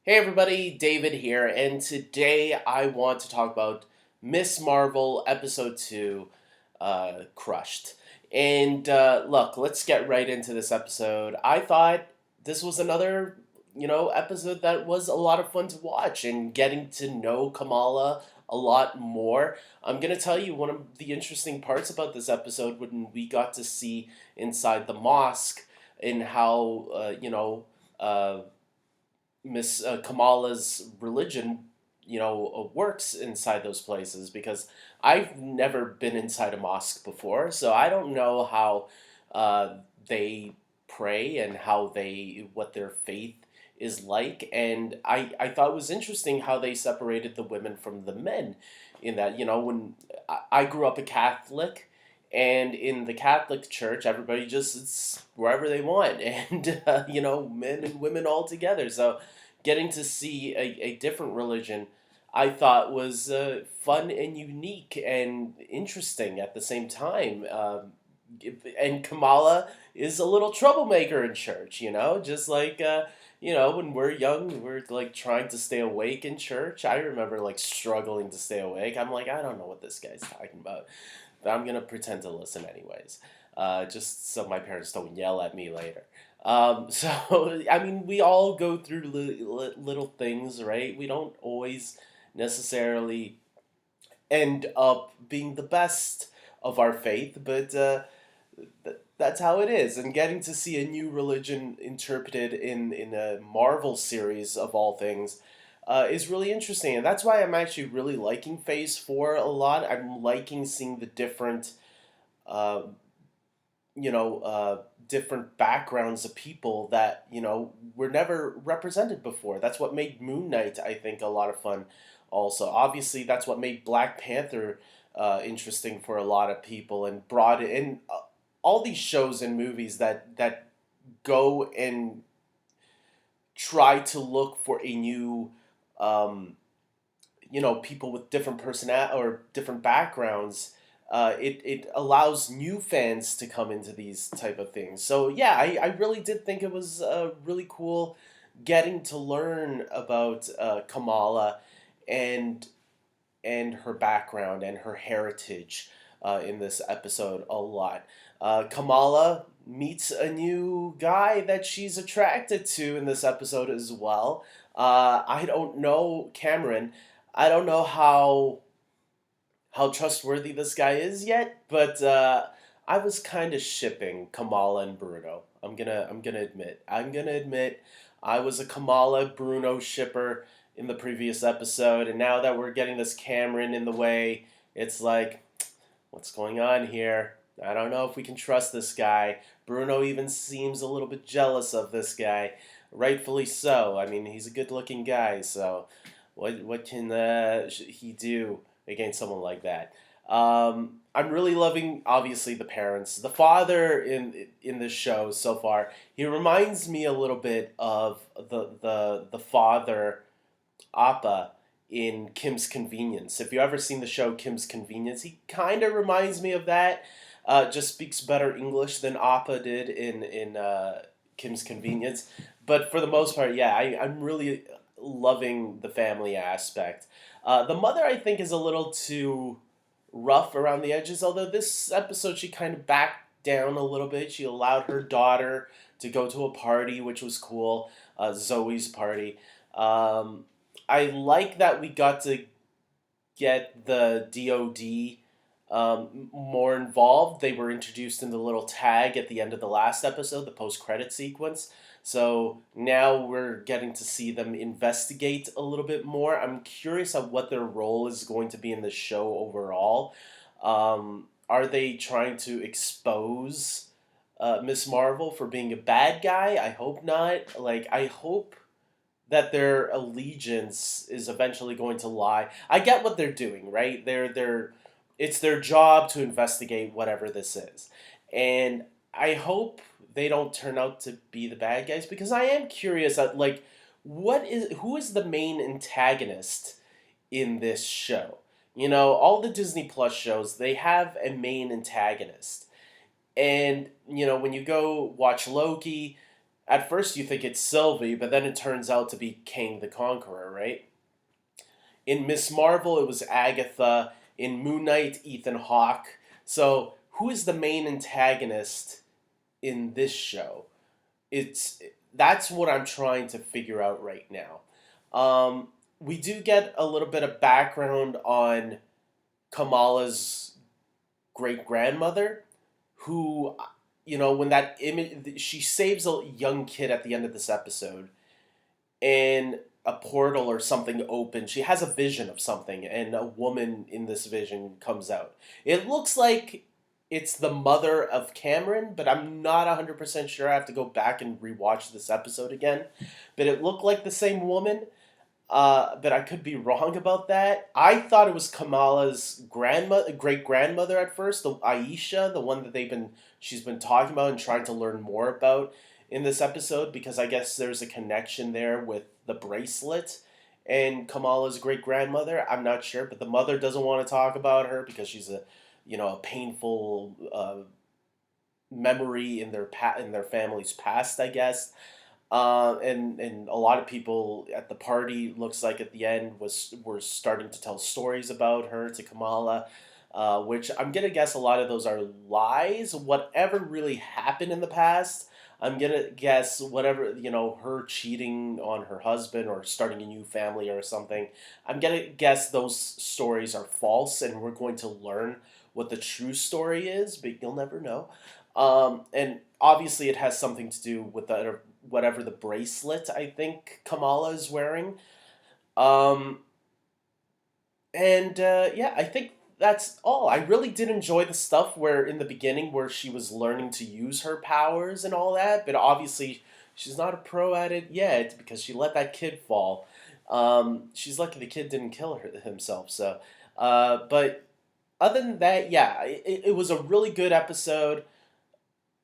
Hey everybody, David here, and today I want to talk about Miss Marvel Episode 2, Crushed. And look, let's get right into this episode. I thought this was another, episode that was a lot of fun to watch and getting to know Kamala a lot more. I'm going to tell you one of the interesting parts about this episode when we got to see inside the mosque and how, uh, Miss Kamala's religion, works inside those places because I've never been inside a mosque before, so I don't know how they pray and how they what their faith is like, and I thought it was interesting how they separated the women from the men, in that when I grew up a Catholic. And in the Catholic Church, everybody just it's wherever they want, and men and women all together. So getting to see a different religion, I thought was fun and unique and interesting at the same time. And Kamala is a little troublemaker in church, just like, when we're young, we're like trying to stay awake in church. I remember like struggling to stay awake. I'm like, I don't know what this guy's talking about, but I'm going to pretend to listen anyways, just so my parents don't yell at me later. So, I mean, we all go through little things, right? We don't always necessarily end up being the best of our faith, but that's how it is. And getting to see a new religion interpreted in a Marvel series of all things is really interesting. And that's why I'm actually really liking Phase 4 a lot. I'm liking seeing the uh, different backgrounds of people that were never represented before. That's what made Moon Knight, I think, a lot of fun. Also, obviously, that's what made Black Panther interesting for a lot of people and brought in all these shows and movies that go and try to look for a new um, people with different personality or different backgrounds. It allows new fans to come into these type of things. So yeah, I really did think it was really cool getting to learn about Kamala and her background and her heritage in this episode a lot. Kamala meets a new guy that she's attracted to in this episode as well. I don't know Cameron. I don't know how trustworthy this guy is yet, but I was kind of shipping Kamala and Bruno. I'm gonna admit I was a Kamala Bruno shipper in the previous episode, and now that we're getting this Cameron in the way, it's like, what's going on here? I don't know if we can trust this guy. Bruno even seems a little bit jealous of this guy, rightfully so. I mean, he's a good-looking guy, so what can he do against someone like that? I'm really loving, obviously, the parents. The father in this show so far, he reminds me a little bit of the father Appa in Kim's Convenience. If you ever seen the show Kim's Convenience, he kind of reminds me of that. Just speaks better English than Appa did in Kim's Convenience. But for the most part, yeah, I'm really loving the family aspect. The mother, I think, is a little too rough around the edges, although this episode she kind of backed down a little bit. She allowed her daughter to go to a party, which was cool, Zoe's party. Um, I like that we got to get the DoD more involved. They were introduced in the little tag at the end of the last episode, the post credit sequence. So now we're getting to see them investigate a little bit more. I'm curious of what their role is going to be in the show overall. Are they trying to expose Miss Marvel for being a bad guy? I hope not. Like, I hope that their allegiance is eventually going to lie. I get what they're doing, right? It's their job to investigate whatever this is. And I hope they don't turn out to be the bad guys because I am curious like who is the main antagonist in this show? All the Disney Plus shows, they have a main antagonist. And when you go watch Loki, at first you think it's Sylvie, but then it turns out to be Kang the Conqueror, right? In Miss Marvel, it was Agatha. In Moon Knight, Ethan Hawke. So, who is the main antagonist in this show? It's That's what I'm trying to figure out right now. We do get a little bit of background on Kamala's great grandmother, who, when that image, she saves a young kid at the end of this episode, and a portal or something opens. She has a vision of something, and a woman in this vision comes out. It looks like it's the mother of Cameron, but I'm not 100% sure. I have to go back and rewatch this episode again. But it looked like the same woman. But I could be wrong about that. I thought it was Kamala's great grandmother at first, the Aisha, the one that she's been talking about and trying to learn more about in this episode, because I guess there's a connection there with the bracelet and Kamala's great grandmother. I'm not sure, but the mother doesn't want to talk about her because she's a painful memory in their family's past, I guess. And a lot of people at the party, looks like at the end, were starting to tell stories about her to Kamala, which I'm gonna guess a lot of those are lies. Whatever really happened in the past, I'm gonna guess whatever, her cheating on her husband or starting a new family or something. I'm gonna guess those stories are false, and we're going to learn what the true story is, but you'll never know. And obviously, it has something to do with whatever the bracelet I think Kamala is wearing. Um, and Yeah, I think that's all. I really did enjoy the stuff where in the beginning where she was learning to use her powers and all that, but obviously she's not a pro at it yet because she let that kid fall. She's lucky the kid didn't kill himself. So, but other than that, yeah, it was a really good episode,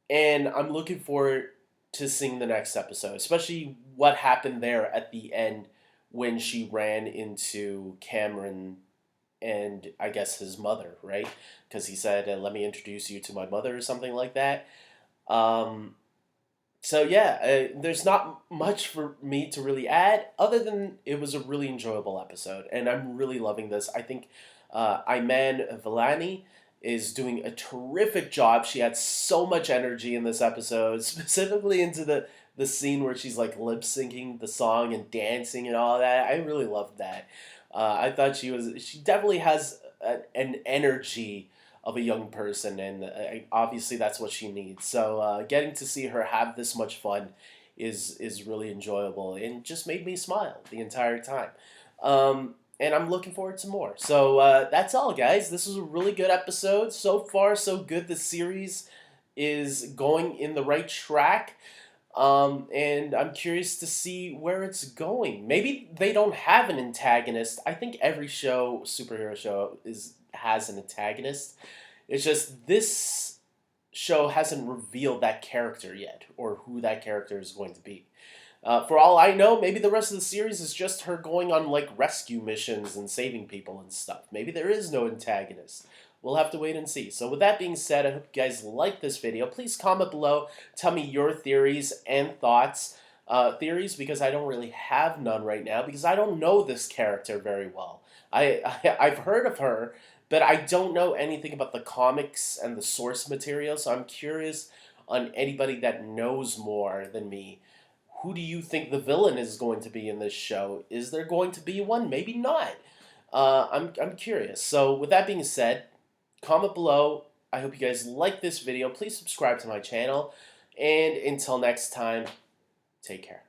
and I'm looking forward to seeing the next episode, especially what happened there at the end when she ran into Cameron and I guess his mother, right? Because he said, "Let me introduce you to my mother" or something like that. Um, so yeah, there's not much for me to really add other than it was a really enjoyable episode, and I'm really loving this. I think Iman Vellani is doing a terrific job. She had so much energy in this episode, specifically into the scene where she's like lip syncing the song and dancing and all that. I really loved that. I thought she definitely has an energy of a young person, and obviously that's what she needs. So getting to see her have this much fun is really enjoyable and just made me smile the entire time. And I'm looking forward to more. So that's all, guys. This was a really good episode. So far, so good. The series is going in the right track. And I'm curious to see where it's going. Maybe they don't have an antagonist. I think every superhero show, has an antagonist. It's just this show hasn't revealed that character yet, or who that character is going to be. For all I know, maybe the rest of the series is just her going on like rescue missions and saving people and stuff. Maybe there is no antagonist. We'll have to wait and see. So with that being said, I hope you guys like this video. Please comment below. Tell me your theories and thoughts. Because I don't really have none right now because I don't know this character very well. I've heard of her, but I don't know anything about the comics and the source material. So I'm curious on anybody that knows more than me. Who do you think the villain is going to be in this show? Is there going to be one? Maybe not. I'm curious. So with that being said, comment below. I hope you guys like this video. Please subscribe to my channel. And until next time, take care.